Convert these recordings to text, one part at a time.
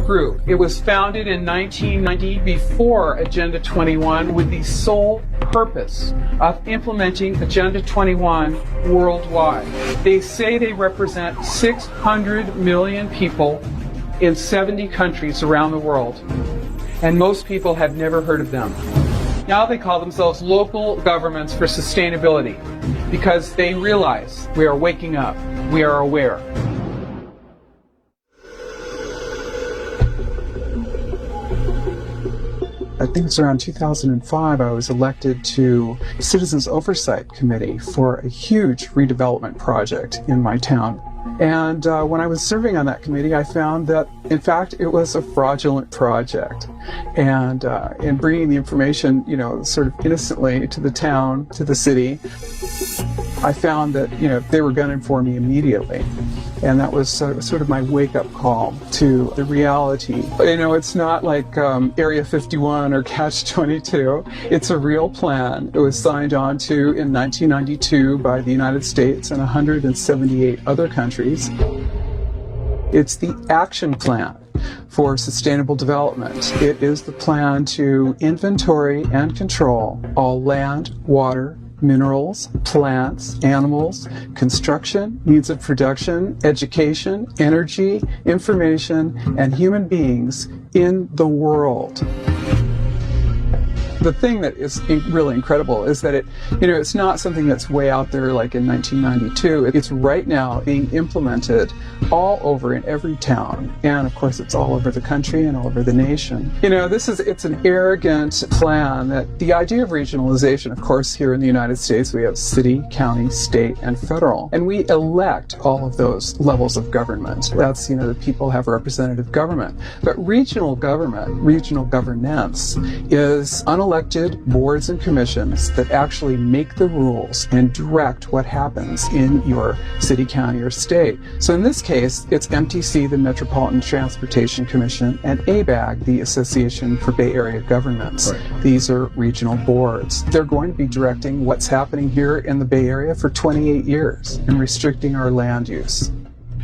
group. It was founded in 1990 before Agenda 21 with the sole purpose of implementing Agenda 21 worldwide. They say they represent 600 million people in 70 countries around the world, and most people have never heard of them. Now they call themselves local governments for sustainability because they realize we are waking up, we are aware. I think it's around 2005 I was elected to Citizens Oversight Committee for a huge redevelopment project in my town. And when I was serving on that committee, I found that, in fact, it was a fraudulent project. And in bringing the information, sort of innocently to the town, to the city, I found that, they were gunning for me immediately. And that was sort of my wake-up call to the reality. It's not like Area 51 or Catch-22. It's a real plan. It was signed on to in 1992 by the United States and 178 other countries. It's the action plan for sustainable development. It is the plan to inventory and control all land, water, minerals, plants, animals, construction, means of production, education, energy, information, and human beings in the world. The thing that is really incredible is that it's not something that's way out there like in 1992. It's right now being implemented all over in every town. And of course, it's all over the country and all over the nation. It's an arrogant plan that the idea of regionalization, of course, here in the United States, we have city, county, state, and federal. And we elect all of those levels of government. That's, the people have representative government. But regional government, regional governance is unelected boards and commissions that actually make the rules and direct what happens in your city, county, or state. So in this case, it's MTC, the Metropolitan Transportation Commission, and ABAG, the Association for Bay Area Governments. Right. These are regional boards. They're going to be directing what's happening here in the Bay Area for 28 years and restricting our land use.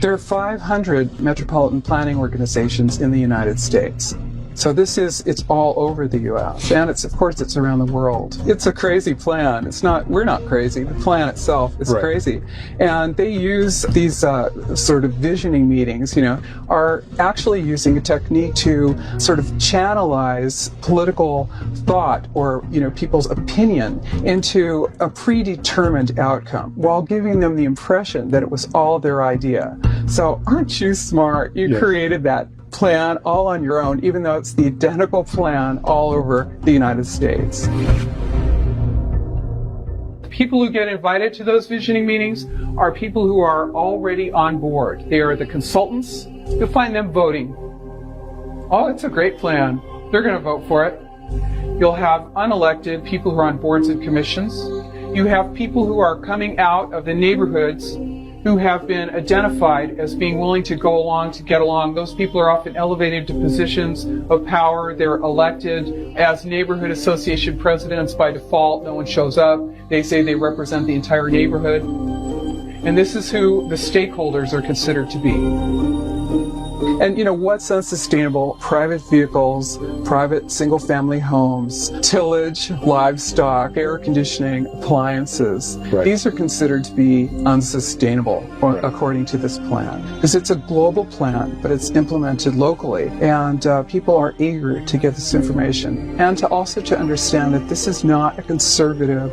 There are 500 metropolitan planning organizations in the United States. So it's all over the U.S. and of course it's around the world. It's a crazy plan. We're not crazy. The plan itself is crazy. And they use these sort of visioning meetings, are actually using a technique to sort of channelize political thought or, people's opinion into a predetermined outcome while giving them the impression that it was all their idea. So aren't you smart? You created that plan all on your own, even though it's the identical plan all over the United States. People who get invited to those visioning meetings are people who are already on board. They are the consultants. You'll find them voting. Oh, it's a great plan. They're going to vote for it. You'll have unelected people who are on boards and commissions. You have people who are coming out of the neighborhoods who have been identified as being willing to go along, to get along. Those people are often elevated to positions of power. They're elected as neighborhood association presidents by default. No one shows up. They say they represent the entire neighborhood. And this is who the stakeholders are considered to be. And what's unsustainable? Private vehicles, private single-family homes, tillage, livestock, air conditioning, appliances. Right. These are considered to be unsustainable, according to this plan. Because it's a global plan, but it's implemented locally. And people are eager to get this information. And to understand that this is not a conservative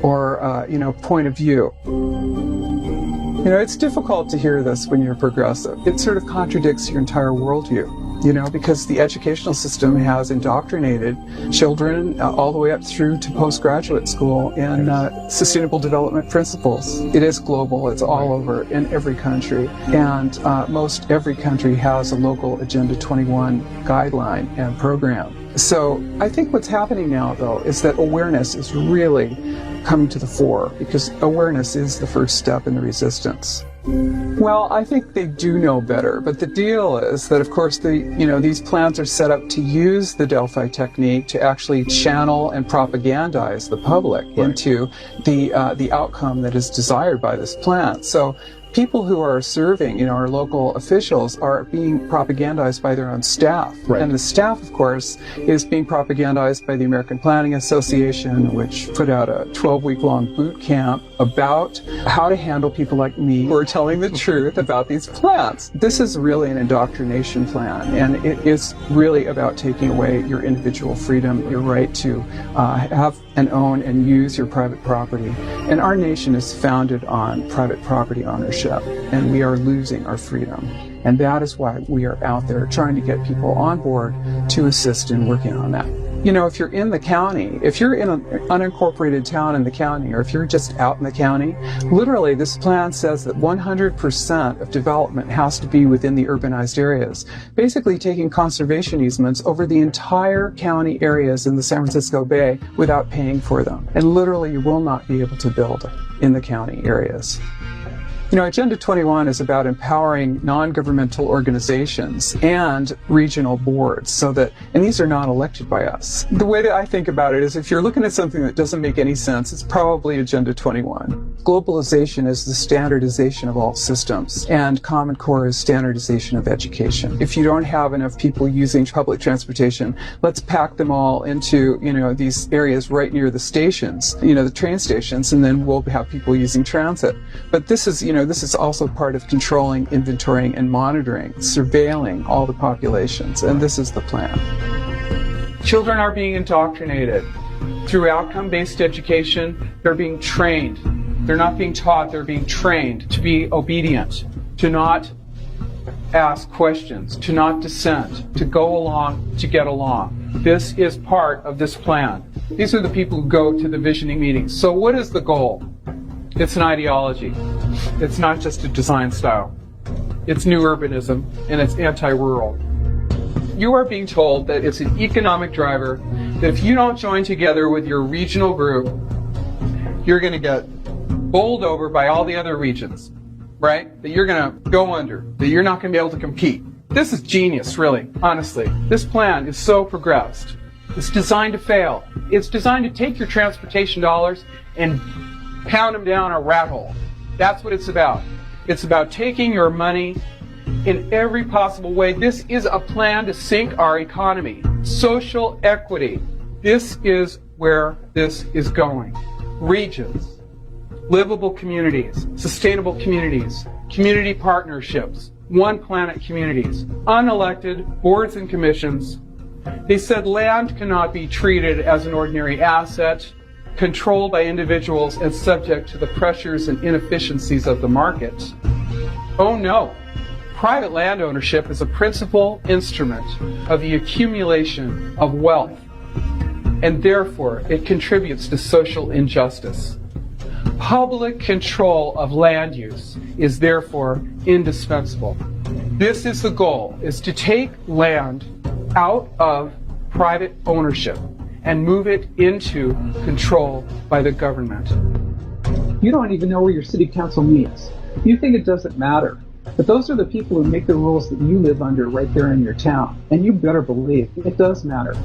or, point of view. It's difficult to hear this when you're progressive. It sort of contradicts your entire worldview, because the educational system has indoctrinated children all the way up through to postgraduate school in sustainable development principles. It is global. It's all over in every country. And most every country has a local Agenda 21 guideline and program. So I think what's happening now, though, is that awareness is really coming to the fore, because awareness is the first step in the resistance. Well, I think they do know better, but the deal is that, of course, these plans are set up to use the Delphi technique to actually channel and propagandize the public into the outcome that is desired by this plan. So people who are serving, our local officials are being propagandized by their own staff. Right. And the staff, of course, is being propagandized by the American Planning Association, which put out a 12-week-long boot camp about how to handle people like me who are telling the truth about these plans. This is really an indoctrination plan, and it is really about taking away your individual freedom, your right to have and own and use your private property. And our nation is founded on private property ownership, and we are losing our freedom. And that is why we are out there trying to get people on board to assist in working on that. If you're in the county, if you're in an unincorporated town in the county, or if you're just out in the county, literally this plan says that 100% of development has to be within the urbanized areas, basically taking conservation easements over the entire county areas in the San Francisco Bay without paying for them. And literally you will not be able to build in the county areas. Agenda 21 is about empowering non-governmental organizations and regional boards and these are not elected by us. The way that I think about it is if you're looking at something that doesn't make any sense, it's probably Agenda 21. Globalization is the standardization of all systems, and Common Core is standardization of education. If you don't have enough people using public transportation, let's pack them all into, these areas right near the stations, the train stations, and then we'll have people using transit. But this is also part of controlling, inventorying, and monitoring, surveilling all the populations, and this is the plan. Children are being indoctrinated. Through outcome-based education, they're being trained. They're not being taught, they're being trained to be obedient, to not ask questions, to not dissent, to go along, to get along. This is part of this plan. These are the people who go to the visioning meetings. So what is the goal? It's an ideology. It's not just a design style. It's new urbanism, and it's anti-rural. You are being told that it's an economic driver, that if you don't join together with your regional group, you're going to get bowled over by all the other regions, right? That you're going to go under, that you're not going to be able to compete. This is genius, really, honestly. This plan is so progressed. It's designed to fail. It's designed to take your transportation dollars and pound them down a rat hole. That's what it's about. It's about taking your money in every possible way. This is a plan to sink our economy. Social equity. This is where this is going. Regions, livable communities, sustainable communities, community partnerships, one planet communities, unelected boards and commissions. They said land cannot be treated as an ordinary asset, controlled by individuals and subject to the pressures and inefficiencies of the market. Oh no. Private land ownership is a principal instrument of the accumulation of wealth, and therefore it contributes to social injustice. Public control of land use is therefore indispensable. This is the goal, is to take land out of private ownership and move it into control by the government. You don't even know where your city council meets. You think it doesn't matter. But those are the people who make the rules that you live under right there in your town. And you better believe it does matter.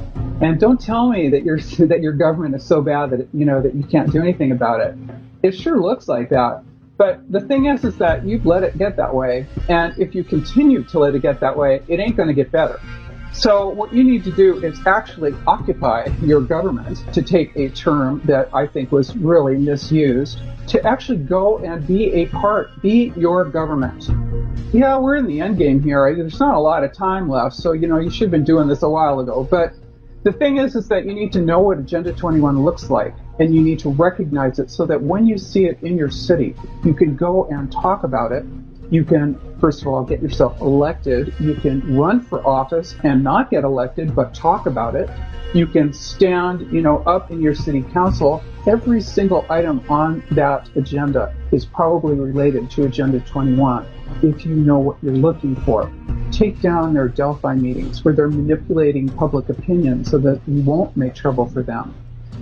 And don't tell me that your government is so bad that that you can't do anything about it. It sure looks like that. But the thing is that you've let it get that way. And if you continue to let it get that way, it ain't going to get better. So what you need to do is actually occupy your government, to take a term that I think was really misused, to actually go and be your government. Yeah, we're in the end game here. There's not a lot of time left, so you should have been doing this a while ago. But the thing is that you need to know what Agenda 21 looks like, and you need to recognize it so that when you see it in your city, you can go and talk about it. You can, first of all, get yourself elected. You can run for office and not get elected, but talk about it. You can stand, up in your city council. Every single item on that agenda is probably related to Agenda 21, if you know what you're looking for. Take down their Delphi meetings where they're manipulating public opinion so that you won't make trouble for them.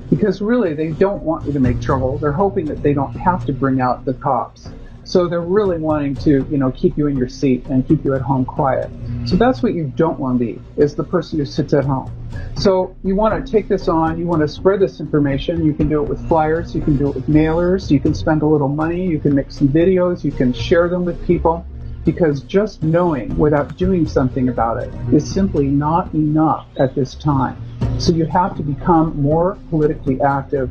Because really, they don't want you to make trouble. They're hoping that they don't have to bring out the cops. So they're really wanting to, keep you in your seat and keep you at home quiet. So that's what you don't want to be, is the person who sits at home. So you want to take this on, you want to spread this information. You can do it with flyers, you can do it with mailers, you can spend a little money, you can make some videos, you can share them with people. Because just knowing without doing something about it is simply not enough at this time. So you have to become more politically active